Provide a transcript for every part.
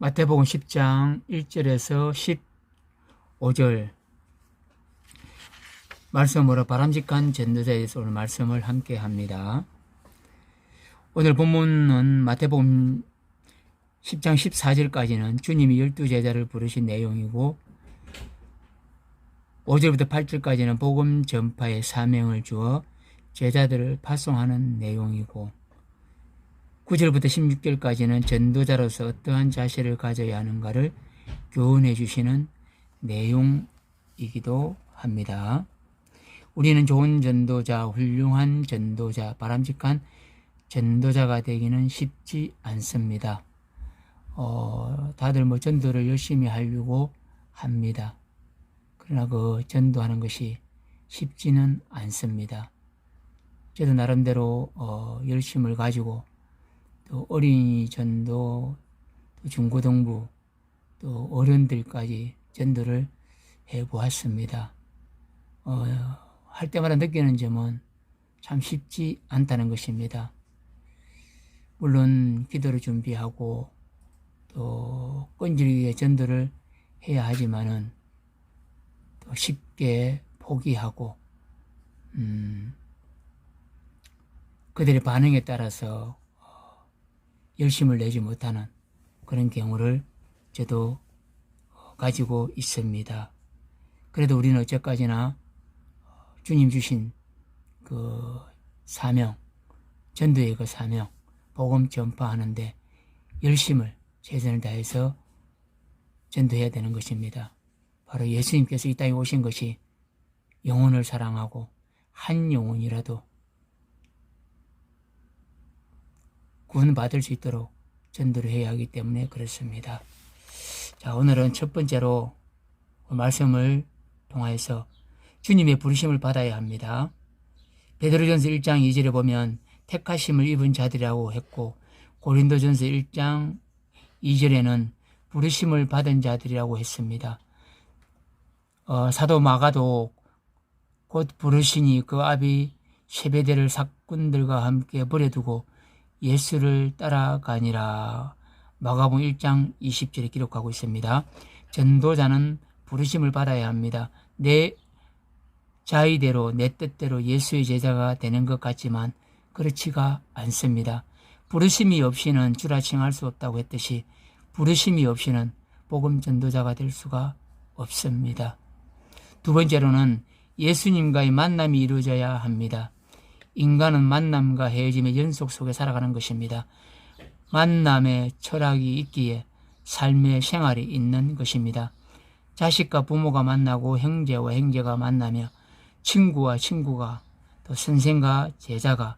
마태복음 10장 1절에서 15절 말씀으로 바람직한 전도자에 대해서 오늘 말씀을 함께 합니다. 오늘 본문은 마태복음 10장 14절까지는 주님이 12제자를 부르신 내용이고 5절부터 8절까지는 복음 전파의 사명을 주어 제자들을 파송하는 내용이고 9절부터 16절까지는 전도자로서 어떠한 자세를 가져야 하는가를 교훈해 주시는 내용이기도 합니다. 우리는 좋은 전도자, 훌륭한 전도자, 바람직한 전도자가 되기는 쉽지 않습니다. 다들 전도를 열심히 하려고 합니다. 그러나 그 전도하는 것이 쉽지는 않습니다. 저도 나름대로 열심을 가지고 또 어린이 전도, 또 중고등부, 또 어른들까지 전도를 해보았습니다. 할 때마다 느끼는 점은 참 쉽지 않다는 것입니다. 물론 기도를 준비하고 또 끈질기게 전도를 해야 하지만은 또 쉽게 포기하고 그들의 반응에 따라서 열심을 내지 못하는 그런 경우를 저도 가지고 있습니다. 그래도 우리는 어째까지나 주님 주신 그 사명, 전도의 그 사명, 복음 전파하는데 열심을 최선을 다해서 전도해야 되는 것입니다. 바로 예수님께서 이 땅에 오신 것이 영혼을 사랑하고 한 영혼이라도 구원받을 수 있도록 전도를 해야 하기 때문에 그렇습니다. 자, 오늘은 첫 번째로 말씀을 통하여서 주님의 부르심을 받아야 합니다. 베드로전서 1장 2절에 보면 택하심을 입은 자들이라고 했고 고린도전서 1장 2절에는 부르심을 받은 자들이라고 했습니다. 사도 마가도 곧 부르시니 그 아비 세베대를 사꾼들과 함께 버려두고 예수를 따라가니라. 마가복음 1장 20절에 기록하고 있습니다. 전도자는 부르심을 받아야 합니다. 내 자의대로 내 뜻대로 예수의 제자가 되는 것 같지만 그렇지가 않습니다. 부르심이 없이는 주라 칭할 수 없다고 했듯이 부르심이 없이는 복음 전도자가 될 수가 없습니다. 두 번째로는 예수님과의 만남이 이루어져야 합니다. 인간은 만남과 헤어짐의 연속 속에 살아가는 것입니다. 만남의 철학이 있기에 삶의 생활이 있는 것입니다. 자식과 부모가 만나고 형제와 형제가 만나며 친구와 친구가 또 선생과 제자가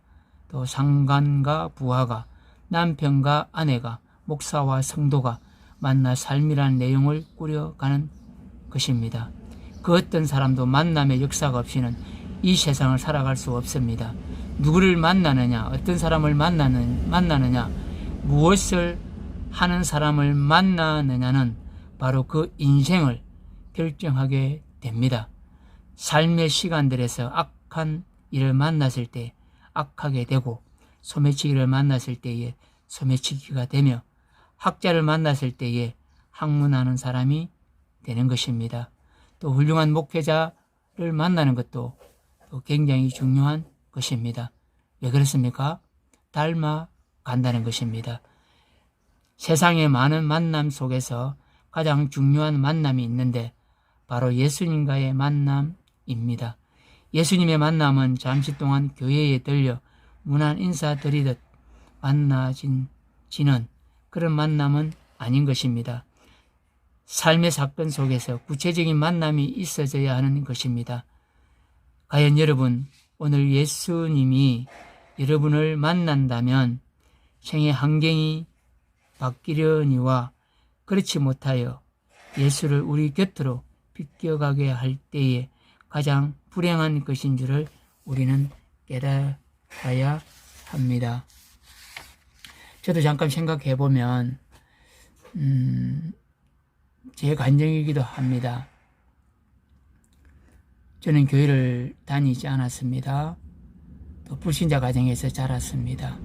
또 상관과 부하가 남편과 아내가 목사와 성도가 만나 삶이라는 내용을 꾸려가는 것입니다. 그 어떤 사람도 만남의 역사가 없이는 이 세상을 살아갈 수 없습니다. 누구를 만나느냐, 어떤 사람을 만나느냐, 무엇을 하는 사람을 만나느냐는 바로 그 인생을 결정하게 됩니다. 삶의 시간들에서 악한 일을 만났을 때 악하게 되고 소매치기를 만났을 때에 소매치기가 되며 학자를 만났을 때에 학문하는 사람이 되는 것입니다. 또 훌륭한 목회자를 만나는 것도 또 굉장히 중요한 것입니다. 왜 그렇습니까? 닮아간다는 것입니다. 세상의 많은 만남 속에서 가장 중요한 만남이 있는데 바로 예수님과의 만남입니다. 예수님의 만남은 잠시 동안 교회에 들려 문안 인사드리듯 만나지는 그런 만남은 아닌 것입니다. 삶의 사건 속에서 구체적인 만남이 있어져야 하는 것입니다. 과연 여러분, 오늘 예수님이 여러분을 만난다면 생의 환경이 바뀌려니와 그렇지 못하여 예수를 우리 곁으로 비껴가게 할 때에 가장 불행한 것인 줄을 우리는 깨달아야 합니다. 저도 잠깐 생각해 보면 제 간증이기도 합니다. 저는 교회를 다니지 않았습니다. 또 불신자 가정에서 자랐습니다.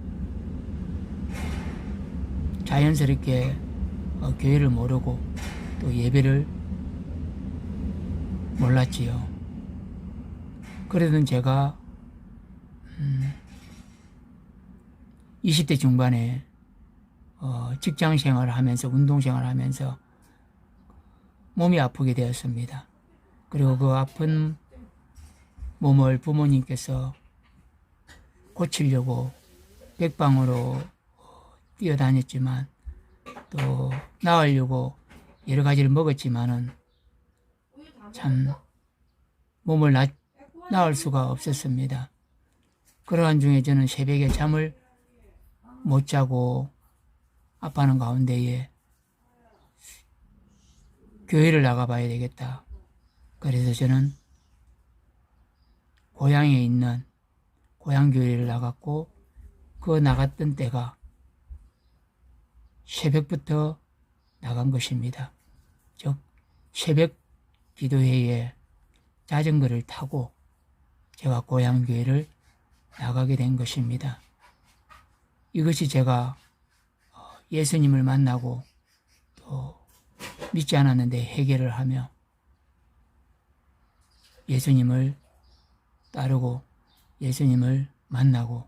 자연스럽게 교회를 모르고 또 예배를 몰랐지요. 그러던 제가 20대 중반에 직장 생활을 하면서 운동 생활을 하면서 몸이 아프게 되었습니다. 그리고 그 아픈 몸을 부모님께서 고치려고 백방으로 뛰어다녔지만 또 나으려고 여러 가지를 먹었지만은 참 몸을 나을 수가 없었습니다. 그러한 중에 저는 새벽에 잠을 못 자고 아파하는 가운데에 교회를 나가봐야 되겠다. 그래서 저는 고향에 있는 고향교회를 나갔고 그 나갔던 때가 새벽부터 나간 것입니다. 즉 새벽 기도회에 자전거를 타고 제가 고향교회를 나가게 된 것입니다. 이것이 제가 예수님을 만나고 또 믿지 않았는데 회개를 하며 예수님을 따르고 예수님을 만나고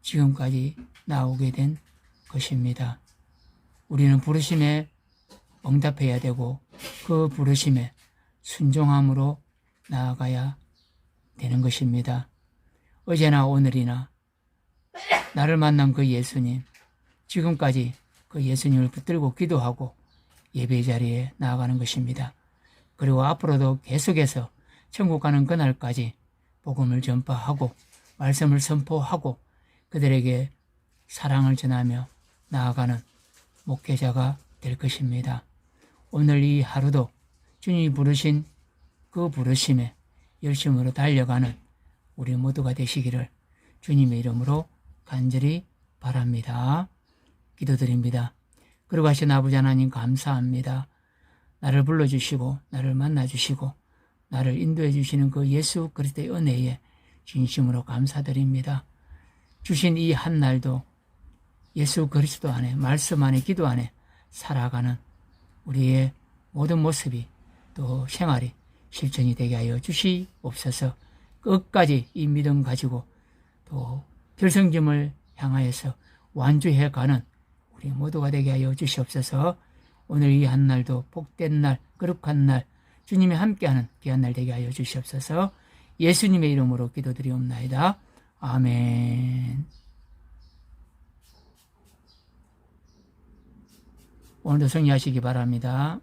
지금까지 나오게 된 것입니다. 우리는 부르심에 응답해야 되고 그 부르심에 순종함으로 나아가야 되는 것입니다. 어제나 오늘이나 나를 만난 그 예수님, 지금까지 그 예수님을 붙들고 기도하고 예배 자리에 나아가는 것입니다. 그리고 앞으로도 계속해서 천국 가는 그날까지 복음을 전파하고 말씀을 선포하고 그들에게 사랑을 전하며 나아가는 목회자가 될 것입니다. 오늘 이 하루도 주님이 부르신 그 부르심에 열심으로 달려가는 우리 모두가 되시기를 주님의 이름으로 간절히 바랍니다. 기도드립니다. 그리고 하신 아버지 하나님 감사합니다. 나를 불러주시고 나를 만나주시고 나를 인도해 주시는 그 예수 그리스도의 은혜에 진심으로 감사드립니다. 주신 이 한 날도 예수 그리스도 안에 말씀 안에 기도 안에 살아가는 우리의 모든 모습이 또 생활이 실천이 되게 하여 주시옵소서. 끝까지 이 믿음 가지고 또 결승점을 향하여서 완주해 가는 우리 모두가 되게 하여 주시옵소서. 오늘 이 한 날도 복된 날, 거룩한 날, 주님이 함께하는 귀한 날 되게 하여 주시옵소서. 예수님의 이름으로 기도드리옵나이다. 아멘. 오늘도 승리하시기 바랍니다.